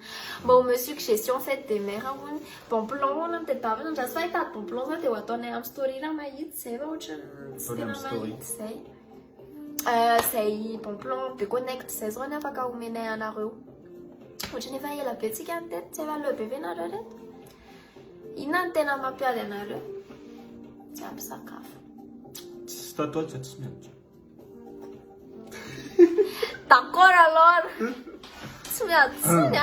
mba ome suggestion faites des mères hony bon plan hoana ny tedavana andrasy fa hitady bon plan zany dia ho ataonay amin'ny story raha mahitsy zay fa ohatrany tsy tena mahitsy zay bon plan be connect zay zao ny afaka omenay anareo ohatrany efa ela be tsika ny tety tsy efa le be venareo reto inona ny tena mampiady anareo tsy ampy sakafo tsy tatoatsy tsy miantso d'accord alors tsy miatsiny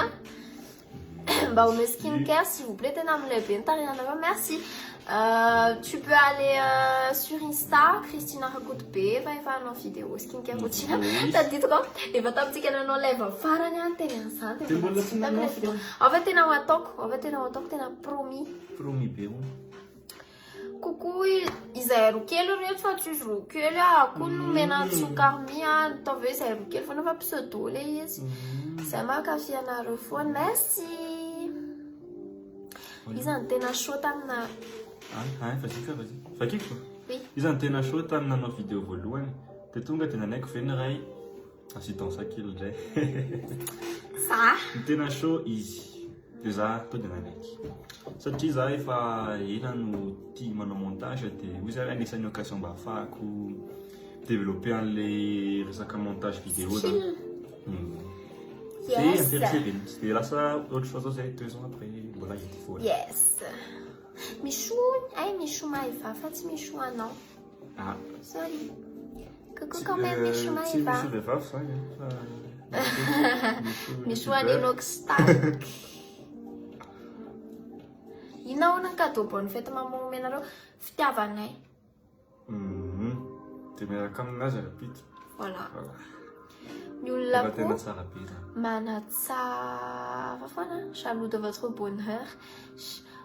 mba ome skincare s'il vous plaît tena amile be nitarianareo merci tu peux aller sur Insta Christina Rakotobe fa anao vidéo skincare routine tadidiko efa tamintsika nanao live farany any teny an'izany en fait tena ho ataoko tena promis be coucou izay roa kely reto fa tsisy roa kely akoho nomena tsokami ataovy hoe izay roa kely foana fa pseudo le izy zay mankafy anareo foana merci izy ny tena chaud tamina Vas-y. Fakiko. Oui. Izy ny tena show tamin'ny nanao vidéo voalohany. Dia tonga dia nanaiko ve ny ray asitansa kely indray. Ça. Ny tena show izy. Dia za to dia nanaiky. Satria za efa ela no tia manao montage dia hoy zany anisan'ny occasion mba ahafahako développer an'ilay resaka montage vidéo zany. C'est intéressé bien. C'était là ça, autre chose aussi, 2 ans après, voilà, il était fou. Yes. Michou, Michou Maïva, Fati Michou non. Ah. Sorry. Coucou quand même, Michou Maïva. C'est Michou Maïva, ça. Michou Aninok Stark. Inao nang cadeau bonne fête maman menaro fitiavanay. Dia miaraka aminazy rapita. Voilà. Ny Efa olona tena koa tsara be zany. manatsara foana jaloux de votre bonheur.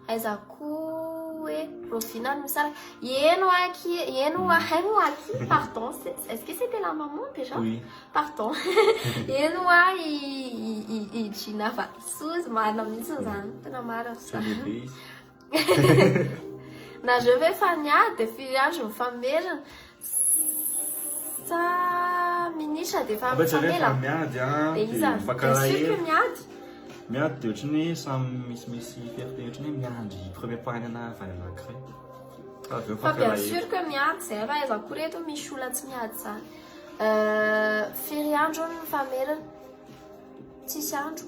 Aiza koa hoe Rofina misara yeno aki pardon est-ce que c'était la maman déjà? Oui. Pardon. Yeno i Gina fa Suzy marina mihitsy zany tena marina C'est lehibe izy. Nareo ve efa niady firy andro mifamerina sa ministra dia efa Afa mifamela miady dia izy dia bien mifankaraha sûr que hely. miady. Miady dia ohatrany hoe samy misy fierté ohatrany hoe miandry premier pas-ny ana avy any anankiray. Avy eo Fa bien mifankaraha hely. sûr que miady zay fa aiza koa reto misy olona tsy miady zany. Firy andro no mifamerina tsisy andro.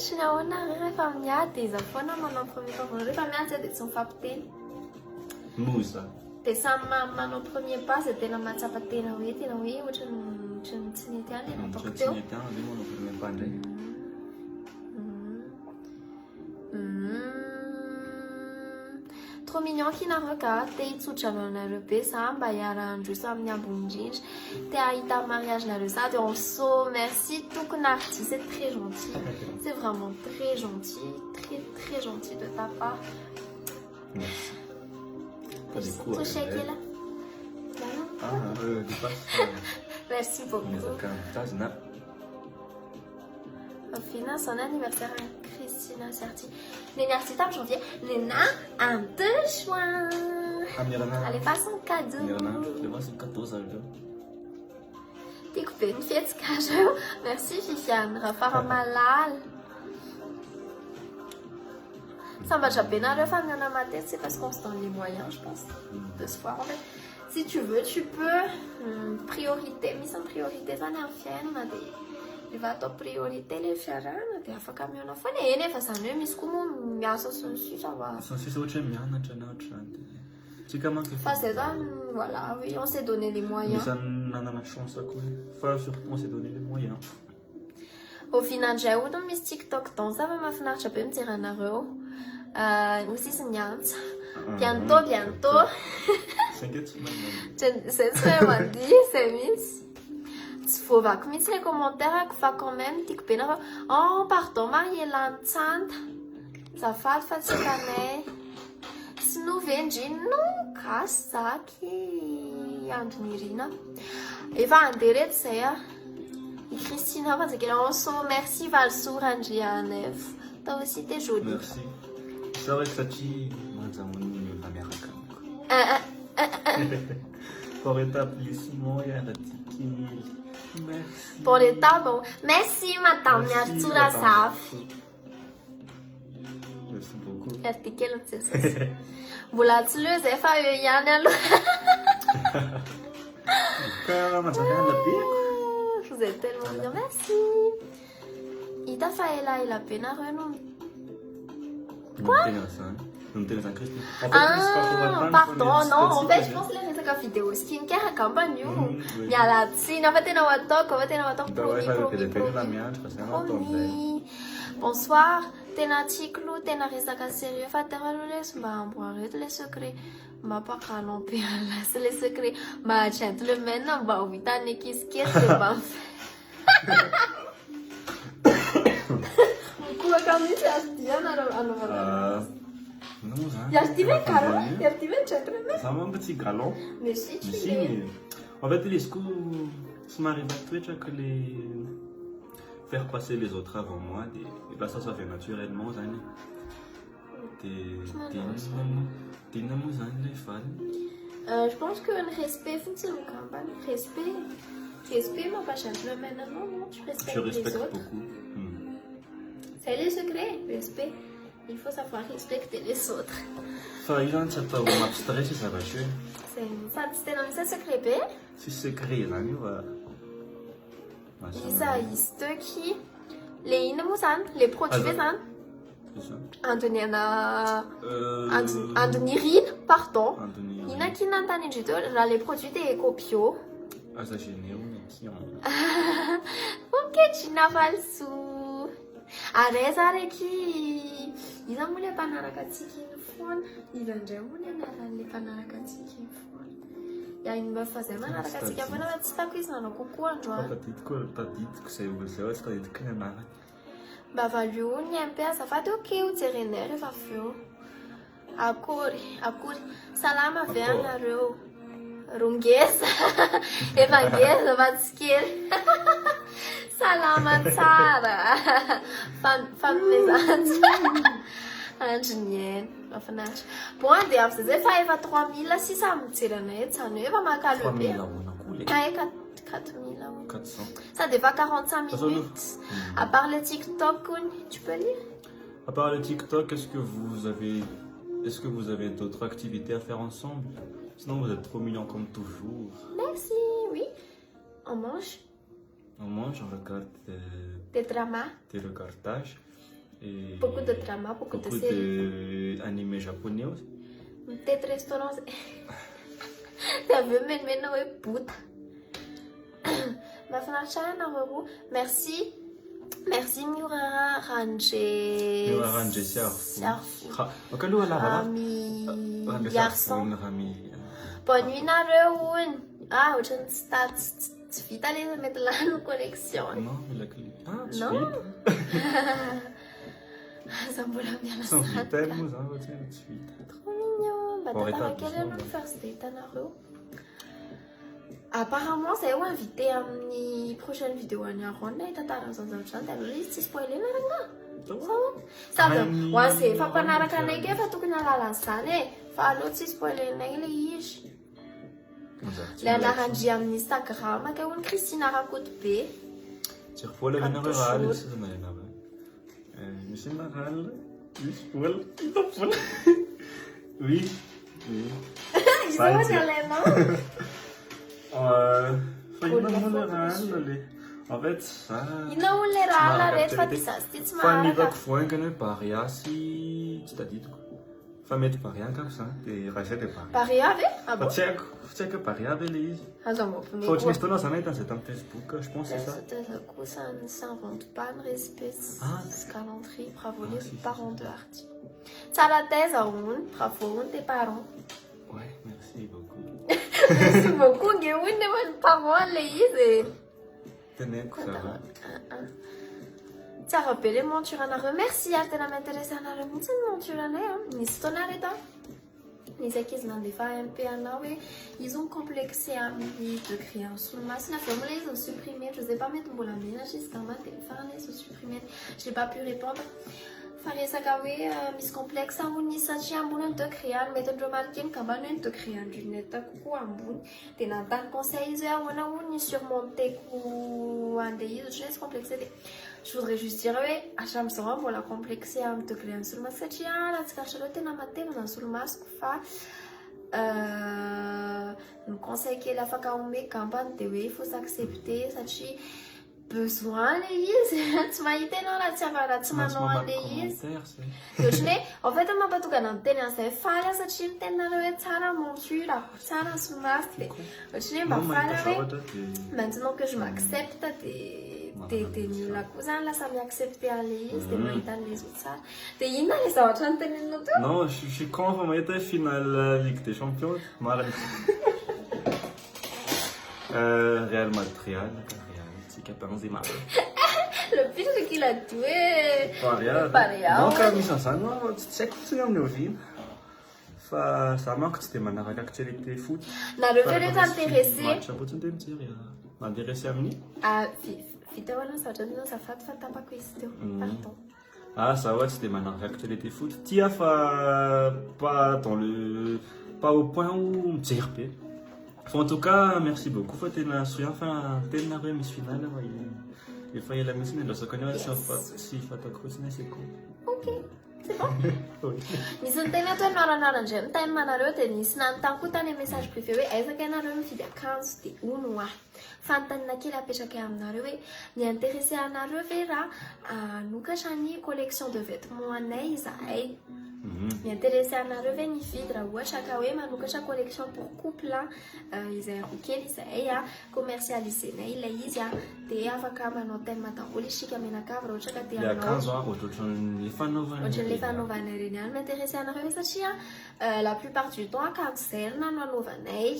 Sy ny ahoana rehefa miady dia iza foana manao premier pas voalohany rehefa miady zay dia tsy mifampiteny. Moza. Dia samy manao premier pas zay tena mahatsapa tena hoe ohatrany tsy nety ihany ny ataoko Tsy teo. mety any zay manao premier pas indray. Trop mignon kinareo ka te hitsotra anareo be za mba hiara-andro amin'ny ambony indrindra te ahita mariage nareo za dia on so merci tokony arty c'est très gentil, c'est vraiment très gentil, très gentil de ta part. Merci. Pas des coups. Touché kela. Dis pas. Merci beaucoup. Miezaka mitazona. Fina, son anniversaire à Christina Serti. Nena Serti en janvier. Nena en 2 juin. Allez, pas son cadeau. Leva son cadeau za leo. T'es coupé une fête cadeau. Merci Fifiane. Rafara Malal. Ça m'a déjà bien à la fin de ma tête, c'est parce qu'on se donne les moyens, je pense, de se voir en fait. Si tu veux, tu peux. Priorité, mise en priorité, ça n'est rien, on a des. Rehefa atao priorité le fiarahana dia afaka mihaona foana eny efa zany hoe misy koa moa miasa sy ny sisa va Sans sisa ohatra hoe mianatra na ohatrany dia tsika manko fa zay zany voilà oui on s'est donné les moyens. Misy nanana chance ako fa surtout on s'est donné les moyens. Au final indray ohatra misy TikTok danse fa mahafinaritra be mijery anareo. Misy izy miantsa bientôt 5 semaines. Zay tsy hoe mandihy zay mihitsy. Tsy voavako mihitsy les commentaires fa quand même tiako be na fa oh pardon Mariela Ntsanta zafady fa tsy tanay sy novendriny no gasy zaky andro nirina efa andeha reto zay a i Christina fa zakena on so merci Valsour Andrianev toi aussi t'es jolie. Merci. C'est vrai que satria manjamony olona miaraka amiko. Pour établissement iaratikely. Merci. Pour les tables, merci madame Artura Saf. Merci beaucoup. Artikel mbola tsy leo zay fa eo ihany aloha. Ka manjaka be. Vous êtes tellement bien, merci. Ita fa ela be nareo no. Quoi? Pardon, non, en fait je pense que c'est la vidéo skincare campagne il y a la tsiny en fait tena watoko promis. Bonsoir, tena tiklo, tena resaka sérieux fa tena leso mba amboareto les secrets mba pakalo pe ala les secrets mba gentleman mba ho vitany kisikesy mba Kuha kami si Astian anaovana. Yardiven galon, yardiven gentleman. Ça m'a un petit galon. Mais si tu Si, l'es. mais en fait, les scouts, ça m'arrive à Twitch que les faire passer les autres avant moi. Et là, ça fait naturellement. Tena moa zany ilay valiny. Je pense que le respect fonctionne comme ça. Respect, moi, pas gentleman, non, tu respectes Je les respecte autres. beaucoup. C'est le secret, respect. Il faut savoir respecter les autres. Fa io zany tsy atao mampistressy zavatra io. Ça, c'était dans le secret, bé. Tsisy secret zany io fa Isa qui les inamousan, les produits zan. Andonirine, pardon. Ina qui n'entend du tout, là les produits des copio. Asa généo qui ont. Ok, tu n'as pas le sou. Arrête qui. Ils ont voulu pas narakatiki une fois. Ils ont déjà voulu narakatiki une fois. Il y a une meuf faisait mal narakatiki avant la petite cuisine dans le coucou en joie. Tadidiko izay olona zay tsy tadidiko ny anarany. Mba valio ny ampiasa fa de okey ho jerenay rehefa avy eo. Akory. Salama ve anareo? Rongeza. Efa ngeza fa tsy kely. Salama tsara. Fanomezantsy. Andrinieny. Mahafinaritra. Bon, andeha avy zay fa efa 3600 mijery anay eto zany hoe efa makalo be. 3000 ahoana koa le. 4000 ahoana. 400. Ça débat 45 minutes. À part le TikTok, tu peux lire? À part le TikTok, est-ce que vous avez d'autres activités à faire ensemble? Sinon, vous êtes trop mignons comme toujours. Merci, oui. On mange. On mange, on regarde des dramas. Des regardages. Et beaucoup de dramas, beaucoup de séries. D'animés japonais aussi. Peut-être restaurants. T'as vu, mais maintenant, oui, puta. Merci. Merci Miura Rangé. Miura Rangé, Siarfou. Wakalo ala Rami Garçon. Bonne nuit Nareun. Ah, je ne sais vite aller mettre la connexion. Non, il a clé. Ah, tu non. Ça me voulait bien la salle. salle. Tellement ça va être suite. Trop mignon. Bah t'as quelle heure le first date à Nareun? Apparemment, c'est où invité à une prochaine vidéo à Niaronda et t'as raison de chanter. Alors, c'est spoilé là. Ça va. Ouais, c'est pas qu'on a la canne que fait tout qu'on a la salle. Fa l'autre c'est spoilé là il est. Là on a rendu à Instagram que une Christine raconte B. Tu vois le vénère rural, c'est ça là. Monsieur Maral, oui, voilà, il t'en fout. Oui. Ils sont dans les mains. En fait, ça. Il n'a où les rats, la rête, pas ça, c'est ma. Famille d'Akfouin, que ne paria si. Tu t'as dit quoi? Famille de paria, comme ça, des rachets de paria. Paria avec? Ah bon? Tu sais que paria avec les. Ah, ça m'a fait. Faut que tu m'expliques, ça n'est pas c'est un Facebook, je pense, c'est ça. Ça ne s'invente pas, ne respecte ce calendrier, bravo les parents de Artie. Ça la thèse à un, bravo tes parents. Ouais, merci beaucoup. Merci beaucoup, Guéouin, de mon parent, les Tenez, ça va. Tiens, rappelez monture en arrêt. Merci à te la m'intéresser en arrêt. C'est une monture en arrêt. Ni c'est ton arrêt. Ni c'est qu'ils n'ont pas un peu en arrêt. Ils ont complexé à midi de créer un sous le masque. La formule, ils ont supprimé. Je ne sais pas mettre mon ménage jusqu'à ma téléphone. Ils ont supprimé. Je n'ai pas pu répondre. Faria Sakawe, Miss Complex, Amouni Sachi, Amoun, de créer, mettre de marquer, Kabanon, de créer un lunette, coucou, Amoun, t'es dans le conseil, on a surmonté, ou un des je laisse complexer. Je voudrais juste dire, oui, à chaque fois, pour la complexer, on te crée un sur le masque, la Tskarchalote, dans ma tête, dans sur le masque, le conseil qui est la Fakaoume, campagne, il faut s'accepter, Sachi. Besoin les tu m'as été dans la tiavara tu m'as demandé en fait on m'a pas tout garanti c'est fala ça chine tena le tsara monture tsara sumaste je n'ai pas fallu maintenant que je m'accepte t'es nul la cousin là ça m'accepte à l'aise t'es moins dans les autres ça t'es ina les ça va chanter nous non je suis content mais t'es finale Ligue des Champions mal Real Madrid le pire qu'il a tué. Paria. Non, quand il s'en sort, tu sais que c'est un novine. Ça manque, c'était ma actualité foot. N'a revenu t'intéresser. M'intéresser à mini. Ah, vite, ça donne ça fait pas question. Pardon. Ah, ça va, c'était maintenant actualité foot. Tia fa pas dans le pas au point où me tire pe. En tout cas, merci beaucoup. Faut t'es na souya fa t'es na remise finale il fallait la mise mais là ça connaît si fa ta croisine c'est cool. Ok, c'est bon. Oui. Nisy ny tena atao noaranara indray amin'ny tany manareo dia nisy nanontany koa tany message privé hoe aizaka ianareo mividy akanjo dia hono ho ahy fanontaniana kely apetraka aminareo hoe ny intéressé anareo ve raha hanokatra ny collection de vêtements anay izahay ny intéressé anareo ve nividy raha ohatra ka hoe manokatra collection pour couple izay roa kely izahay commercialisenay ilay izy dia afaka manao thème daholo isika menakavy raha ohatra ka te Le akanjo ohatran'ny fanaovana ohatran'ilay fanaovana ireny ihany m'intéressé anareo hoe satria la plupart du temps akanjo zay no anaovanay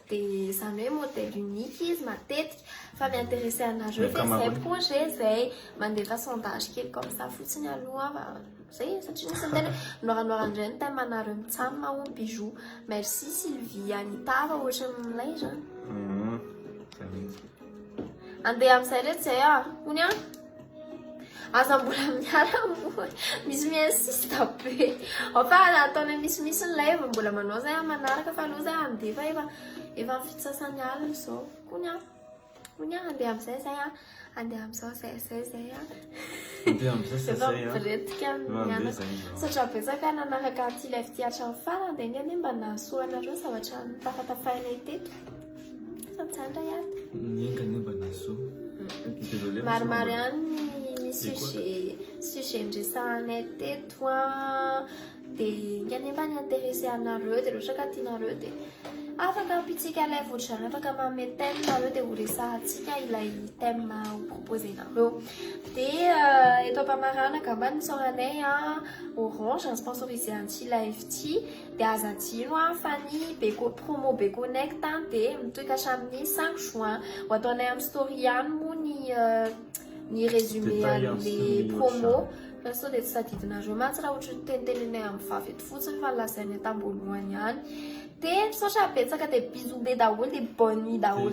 dia izany hoe modèle unique izy matetika fa m'intéressé anareo fa zay projet zay mandefa sondage kely comme ça fotsiny aloha zay satria nisy ny tena noiranoirandray ny thème anareo mitsanona ho bijou merci Sylvie Anitava ohatran'ilay zany andeha amin'izay rehetra zay hony aza mbola miara-mony misy miinsiste be fa ataonay misimisy ny lay mbola manao zay manaraka fa aloha zay andefa efa fito sasany alina zao kony andeha amin'izay zay andeha amin'izao zay efa miretika miana satria betsaka nanaraka ty live ty hatrany farany dia ny mba nahasoanareo zavatra nitafatafainay teto fa mitsandra iaty Niengany mba nahasoa maromaro ihany sujet ndresanay teto dia ingany mba ny intéressé anareo dia loatra ka tianareo dia afaka ampitsika ilay votrany afaka manome thème nareo dia ho resahantsika ilay thème ho proposenareo dia eto am-pamaranaka mba nisoranay Orange ny sponsorisé an'ity live ty dia aza tsino fa ny promo Be Connect dia mitoika hatramin'ny 5 juin ho ataonay amin'ny story ihany moa ny résumé an'ilay promo fa sao dia tsy tadidinareo mantsy raha ohatra tenitenenay amin'ny vavy eto fotsiny fa lazainay tambolohany ihany dia misaotra betsaka dia bisou be daholo dia bonne nuit daholo